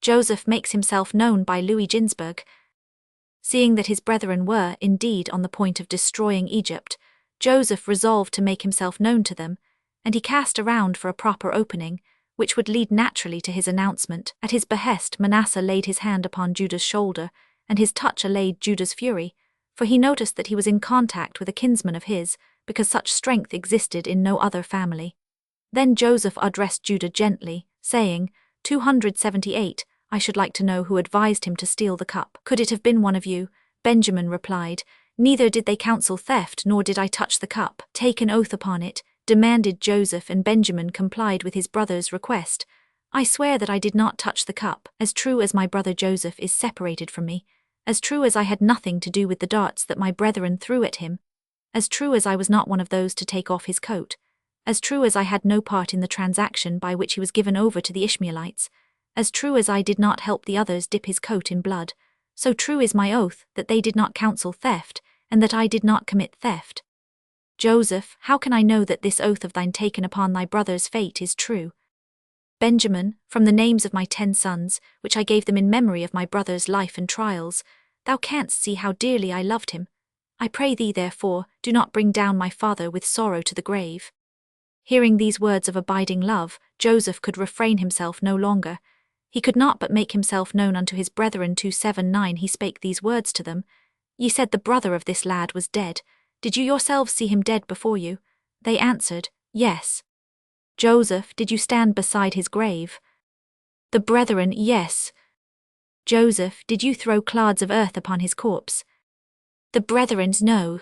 Joseph makes himself known by Ginzberg. Seeing that his brethren were, indeed, on the point of destroying Egypt, Joseph resolved to make himself known to them, and he cast around for a proper opening, which would lead naturally to his announcement. At his behest, Manasseh laid his hand upon Judah's shoulder, and his touch allayed Judah's fury, for he noticed that he was in contact with a kinsman of his, because such strength existed in no other family. Then Joseph addressed Judah gently, saying, 278, I should like to know who advised him to steal the cup. Could it have been one of you? Benjamin replied, Neither did they counsel theft, nor did I touch the cup. Take an oath upon it, demanded Joseph, and Benjamin complied with his brother's request. I swear that I did not touch the cup, as true as my brother Joseph is separated from me, as true as I had nothing to do with the darts that my brethren threw at him, as true as I was not one of those to take off his coat, as true as I had no part in the transaction by which he was given over to the Ishmaelites, as true as I did not help the others dip his coat in blood, so true is my oath that they did not counsel theft, and that I did not commit theft. Joseph, how can I know that this oath of thine taken upon thy brother's fate is true? Benjamin, from the names of my 10 sons, which I gave them in memory of my brother's life and trials, thou canst see how dearly I loved him. I pray thee, therefore, do not bring down my father with sorrow to the grave. Hearing these words of abiding love, Joseph could refrain himself no longer. He could not but make himself known unto his brethren. 279 He spake these words to them. Ye said the brother of this lad was dead. Did you yourselves see him dead before you? They answered, Yes. Joseph, did you stand beside his grave? The brethren, Yes. Joseph, did you throw clods of earth upon his corpse? The brethren, No.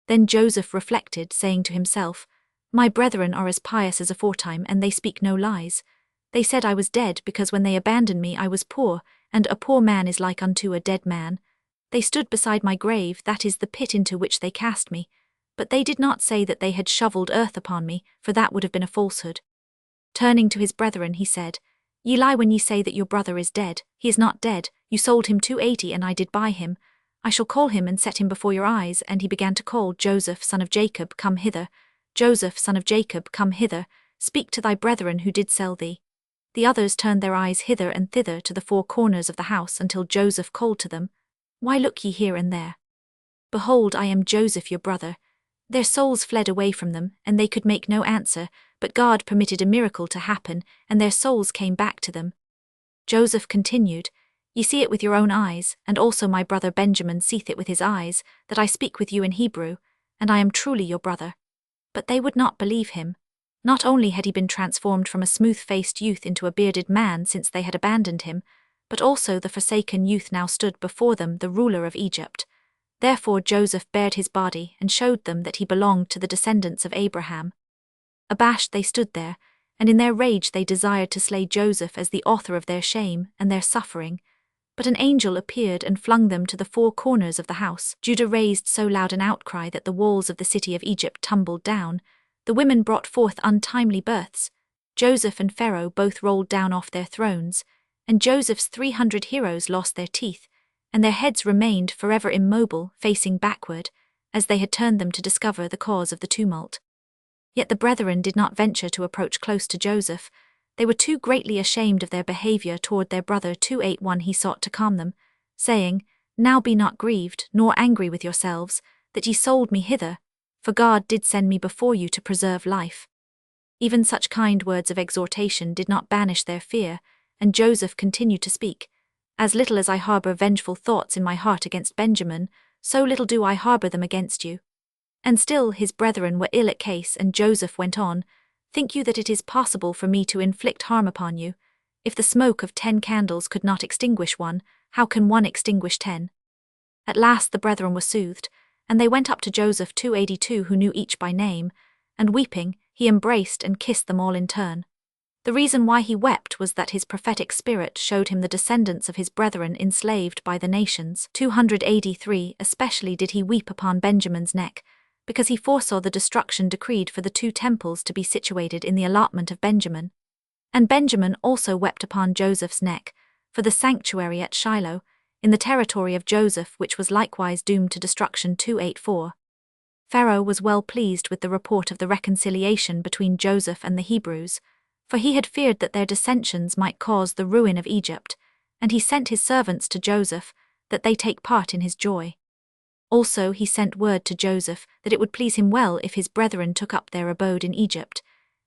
Then Joseph reflected, saying to himself, My brethren are as pious as aforetime, and they speak no lies. They said I was dead, because when they abandoned me I was poor, and a poor man is like unto a dead man. They stood beside my grave, that is the pit into which they cast me. But they did not say that they had shoveled earth upon me, for that would have been a falsehood. Turning to his brethren, he said, Ye lie when ye say that your brother is dead. He is not dead. You sold him 280, and I did buy him. I shall call him and set him before your eyes. And he began to call, Joseph, son of Jacob, come hither. Joseph, son of Jacob, come hither. Speak to thy brethren who did sell thee. The others turned their eyes hither and thither to the 4 corners of the house until Joseph called to them, Why look ye here and there? Behold, I am Joseph your brother. Their souls fled away from them, and they could make no answer, but God permitted a miracle to happen, and their souls came back to them. Joseph continued, Ye see it with your own eyes, and also my brother Benjamin seeth it with his eyes, that I speak with you in Hebrew, and I am truly your brother. But they would not believe him. Not only had he been transformed from a smooth-faced youth into a bearded man since they had abandoned him, but also the forsaken youth now stood before them, the ruler of Egypt. Therefore Joseph bared his body and showed them that he belonged to the descendants of Abraham. Abashed they stood there, and in their rage they desired to slay Joseph as the author of their shame and their suffering. But an angel appeared and flung them to the 4 corners of the house. Judah raised so loud an outcry that the walls of the city of Egypt tumbled down. The women brought forth untimely births. Joseph and Pharaoh both rolled down off their thrones, and Joseph's 300 heroes lost their teeth, and their heads remained forever immobile, facing backward, as they had turned them to discover the cause of the tumult. Yet the brethren did not venture to approach close to Joseph. They were too greatly ashamed of their behavior toward their brother. 281 He sought to calm them, saying, Now be not grieved, nor angry with yourselves, that ye sold me hither, for God did send me before you to preserve life. Even such kind words of exhortation did not banish their fear, and Joseph continued to speak, As little as I harbor vengeful thoughts in my heart against Benjamin, so little do I harbor them against you. And still his brethren were ill at case, and Joseph went on, Think you that it is possible for me to inflict harm upon you? If the smoke of 10 candles could not extinguish one, how can one extinguish 10? At last the brethren were soothed, and they went up to Joseph 282 who knew each by name, and weeping, he embraced and kissed them all in turn. The reason why he wept was that his prophetic spirit showed him the descendants of his brethren enslaved by the nations. 283 Especially did he weep upon Benjamin's neck, because he foresaw the destruction decreed for the 2 temples to be situated in the allotment of Benjamin. And Benjamin also wept upon Joseph's neck, for the sanctuary at Shiloh, in the territory of Joseph, which was likewise doomed to destruction. 284 Pharaoh was well pleased with the report of the reconciliation between Joseph and the Hebrews, for he had feared that their dissensions might cause the ruin of Egypt, and he sent his servants to Joseph, that they take part in his joy. Also he sent word to Joseph that it would please him well if his brethren took up their abode in Egypt,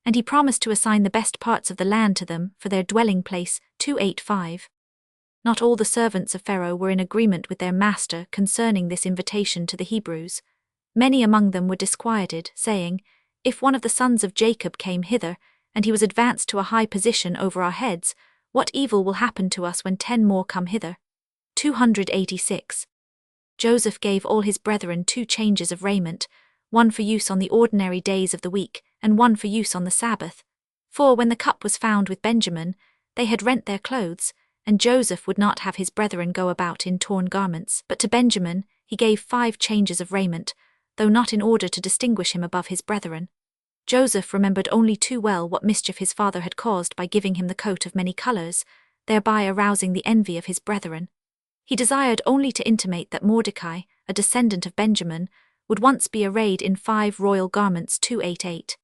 and he promised to assign the best parts of the land to them for their dwelling place. 285. Not all the servants of Pharaoh were in agreement with their master concerning this invitation to the Hebrews. Many among them were disquieted, saying, "If one of the sons of Jacob came hither, and he was advanced to a high position over our heads, what evil will happen to us when 10 more come hither?" 286. Joseph gave all his brethren 2 changes of raiment, one for use on the ordinary days of the week, and one for use on the Sabbath. For when the cup was found with Benjamin, they had rent their clothes, and Joseph would not have his brethren go about in torn garments, but to Benjamin he gave 5 changes of raiment, though not in order to distinguish him above his brethren. Joseph remembered only too well what mischief his father had caused by giving him the coat of many colors, thereby arousing the envy of his brethren. He desired only to intimate that Mordecai, a descendant of Benjamin, would once be arrayed in 5 royal garments. 288.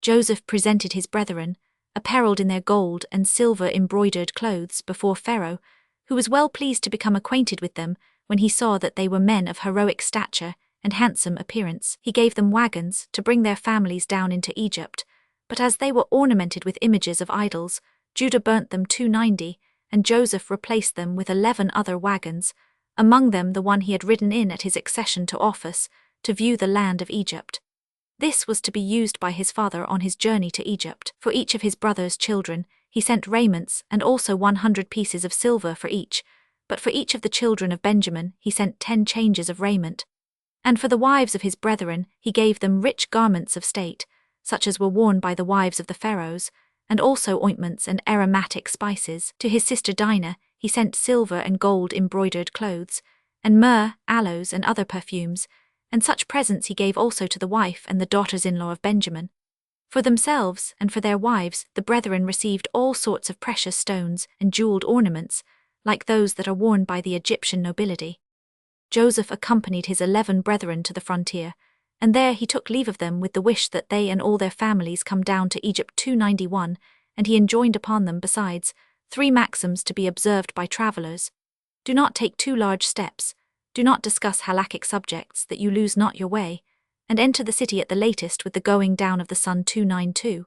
Joseph presented his brethren, apparelled in their gold and silver embroidered clothes, before Pharaoh, who was well pleased to become acquainted with them when he saw that they were men of heroic stature and handsome appearance. He gave them wagons to bring their families down into Egypt, but as they were ornamented with images of idols, Judah burnt them. 290, and Joseph replaced them with 11 other wagons, among them the one he had ridden in at his accession to office, to view the land of Egypt. This was to be used by his father on his journey to Egypt. For each of his brothers' children he sent raiments, and also 100 pieces of silver for each, but for each of the children of Benjamin he sent 10 changes of raiment. And for the wives of his brethren he gave them rich garments of state, such as were worn by the wives of the pharaohs, and also ointments and aromatic spices. To his sister Dinah he sent silver and gold embroidered clothes, and myrrh, aloes, and other perfumes, and such presents he gave also to the wife and the daughters-in-law of Benjamin. For themselves and for their wives the brethren received all sorts of precious stones and jeweled ornaments, like those that are worn by the Egyptian nobility. Joseph accompanied his 11 brethren to the frontier, and there he took leave of them with the wish that they and all their families come down to Egypt. 291, and he enjoined upon them, besides, 3 maxims to be observed by travellers. Do not take too large steps, do not discuss halakhic subjects, that you lose not your way, and enter the city at the latest with the going down of the sun. 292.